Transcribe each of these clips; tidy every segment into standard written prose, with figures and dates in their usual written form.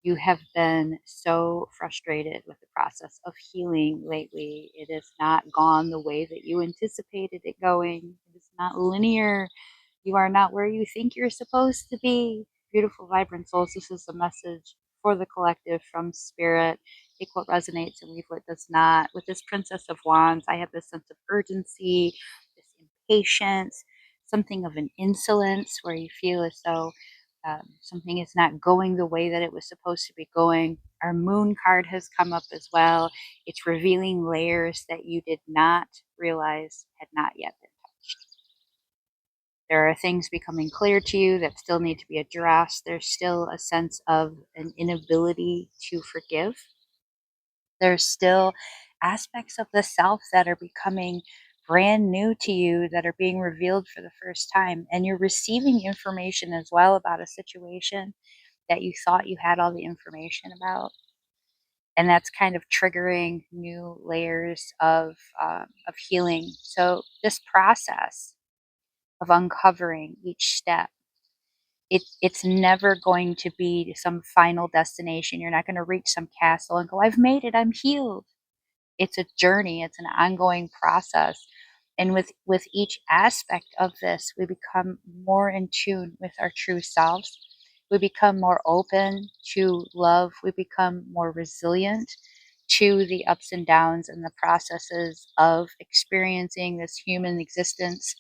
You have been so frustrated with the process of healing lately. It has not gone the way that you anticipated it going. It is not linear. You are not where you think you're supposed to be. Beautiful, vibrant souls, this is a message for the collective from spirit. Take what resonates and leave what does not. With this Princess of Wands, I have this sense of urgency, this impatience, something of an insolence where you feel as though something is not going the way that it was supposed to be going. Our moon card has come up as well. It's revealing layers that you did not realize had not yet been touched. There are things becoming clear to you that still need to be addressed. There's still a sense of an inability to forgive. There's still aspects of the self that are becoming brand new to you, that are being revealed for the first time. And you're receiving information as well about a situation that you thought you had all the information about. And that's kind of triggering new layers of healing. So this process of uncovering each step, it's never going to be some final destination. You're not going to reach some castle and go, I've made it, I'm healed. It's a journey, it's an ongoing process. And with each aspect of this, we become more in tune with our true selves. We become more open to love. We become more resilient to the ups and downs and the processes of experiencing this human existence.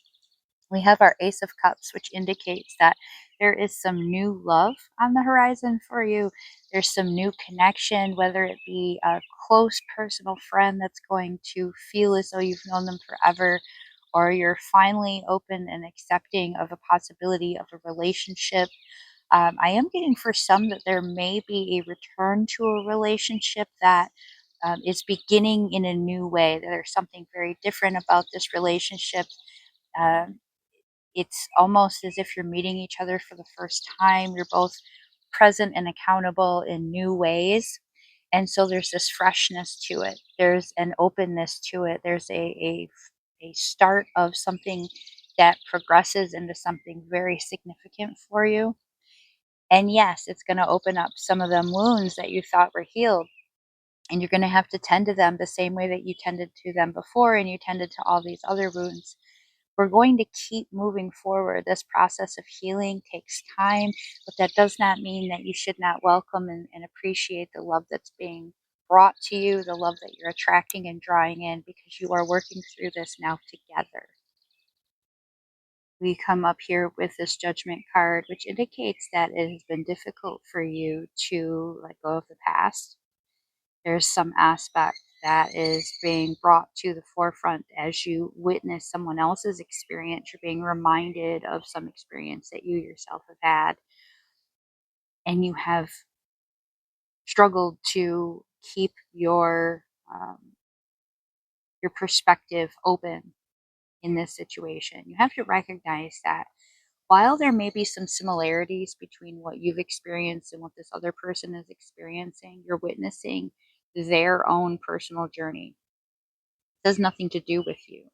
We have our Ace of Cups, which indicates that there is some new love on the horizon for you. There's some new connection, whether it be a close personal friend that's going to feel as though you've known them forever, or you're finally open and accepting of a possibility of a relationship. I am getting for some that there may be a return to a relationship that is beginning in a new way. That there's something very different about this relationship. Um, it's almost as if you're meeting each other for the first time. You're both present and accountable in new ways. And so there's this freshness to it. There's an openness to it. There's a start of something that progresses into something very significant for you. And yes, it's going to open up some of them wounds that you thought were healed. And you're going to have to tend to them the same way that you tended to them before and you tended to all these other wounds. We're going to keep moving forward. This process of healing takes time, but that does not mean that you should not welcome and appreciate the love that's being brought to you, the love that you're attracting and drawing in, because you are working through this now together. We come up here with this Judgment card, which indicates that it has been difficult for you to let go of the past. There's some aspect that is being brought to the forefront as you witness someone else's experience. You're being reminded of some experience that you yourself have had, and you have struggled to keep your perspective open in this situation. You have to recognize that while there may be some similarities between what you've experienced and what this other person is experiencing, you're witnessing their own personal journey. It has nothing to do with you.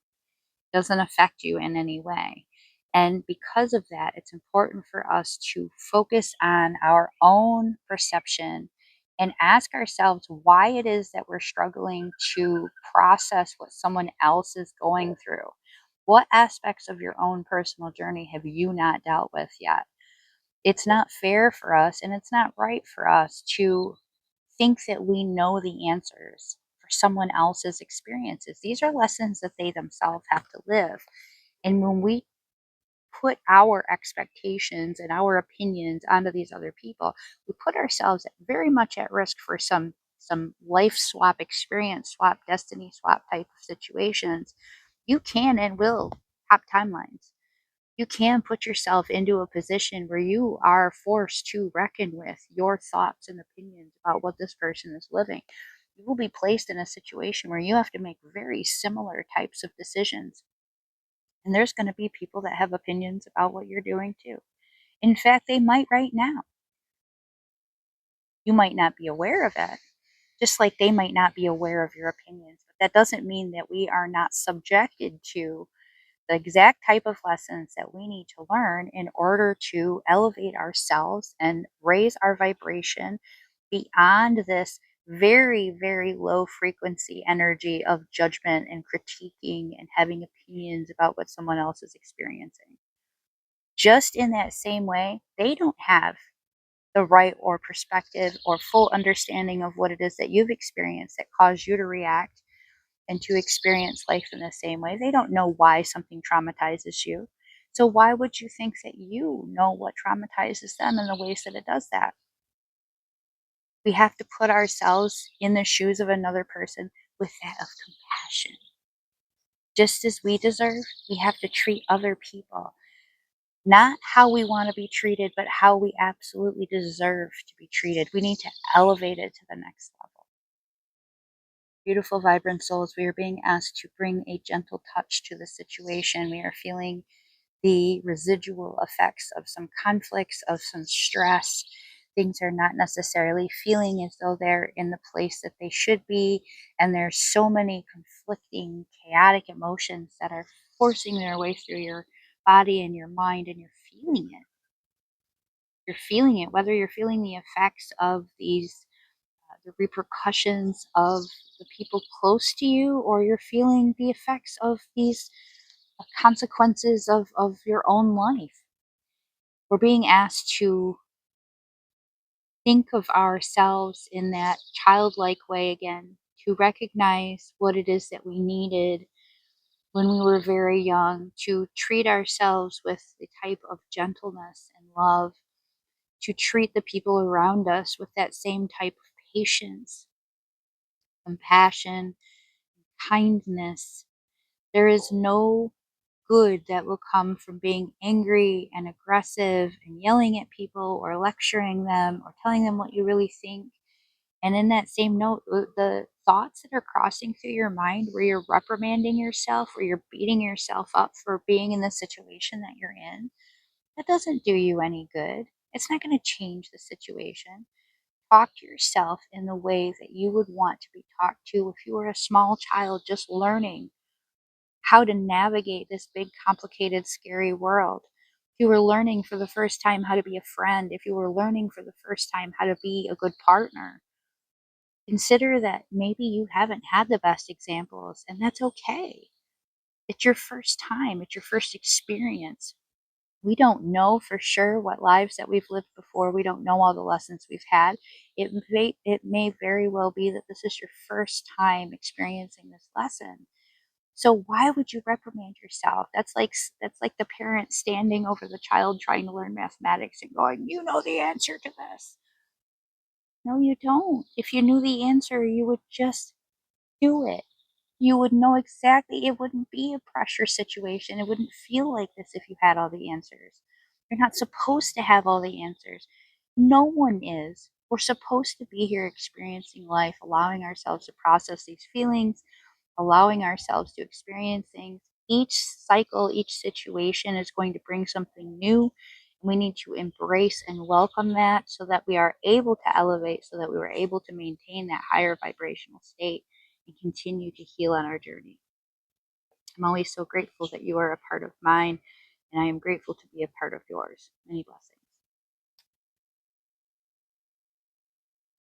Doesn't affect you in any way. And because of that, it's important for us to focus on our own perception and ask ourselves why it is that we're struggling to process what someone else is going through. What aspects of your own personal journey have you not dealt with yet? It's not fair for us and it's not right for us to think that we know the answers for someone else's experiences. These are lessons that they themselves have to live. And when we put our expectations and our opinions onto these other people, we put ourselves very much at risk for some life swap, experience swap, destiny swap type of situations. You can and will pop timelines. You can put yourself into a position where you are forced to reckon with your thoughts and opinions about what this person is living. You will be placed in a situation where you have to make very similar types of decisions. And there's going to be people that have opinions about what you're doing too. In fact, they might right now. You might not be aware of it, just like they might not be aware of your opinions. But that doesn't mean that we are not subjected to the exact type of lessons that we need to learn in order to elevate ourselves and raise our vibration beyond this very, very low frequency energy of judgment and critiquing and having opinions about what someone else is experiencing. Just in that same way, they don't have the right or perspective or full understanding of what it is that you've experienced that caused you to react and to experience life in the same way. They don't know why something traumatizes you. So why would you think that you know what traumatizes them in the ways that it does that? We have to put ourselves in the shoes of another person with that of compassion. Just as we deserve, we have to treat other people not how we want to be treated, but how we absolutely deserve to be treated. We need to elevate it to the next level. Beautiful, vibrant souls, we are being asked to bring a gentle touch to the situation. We are feeling the residual effects of some conflicts, of some stress. Things are not necessarily feeling as though they're in the place that they should be. And there's so many conflicting, chaotic emotions that are forcing their way through your body and your mind, and you're feeling it. You're feeling it, whether you're feeling the effects of these, the repercussions of the people close to you, or you're feeling the effects of these consequences of your own life. We're being asked to think of ourselves in that childlike way again, to recognize what it is that we needed when we were very young, to treat ourselves with the type of gentleness and love, to treat the people around us with that same type of patience, compassion, kindness. There is no good that will come from being angry and aggressive and yelling at people or lecturing them or telling them what you really think. And in that same note, the thoughts that are crossing through your mind where you're reprimanding yourself or you're beating yourself up for being in the situation that you're in, that doesn't do you any good. It's not going to change the situation. Talk to yourself in the way that you would want to be talked to if you were a small child just learning how to navigate this big, complicated, scary world. If you were learning for the first time how to be a friend, if you were learning for the first time how to be a good partner, consider that maybe you haven't had the best examples, and that's okay. It's your first time, it's your first experience. We don't know for sure what lives that we've lived before. We don't know all the lessons we've had. It may very well be that this is your first time experiencing this lesson. So why would you reprimand yourself? That's like the parent standing over the child trying to learn mathematics and going, "You know the answer to this." No, you don't. If you knew the answer, you would just do it. You would know exactly, it wouldn't be a pressure situation. It wouldn't feel like this if you had all the answers. You're not supposed to have all the answers. No one is. We're supposed to be here experiencing life, allowing ourselves to process these feelings, allowing ourselves to experience things. Each cycle, each situation is going to bring something new. We need to embrace and welcome that so that we are able to elevate, so that we were able to maintain that higher vibrational state and continue to heal on our journey. I'm always so grateful that you are a part of mine, and I am grateful to be a part of yours. Many blessings.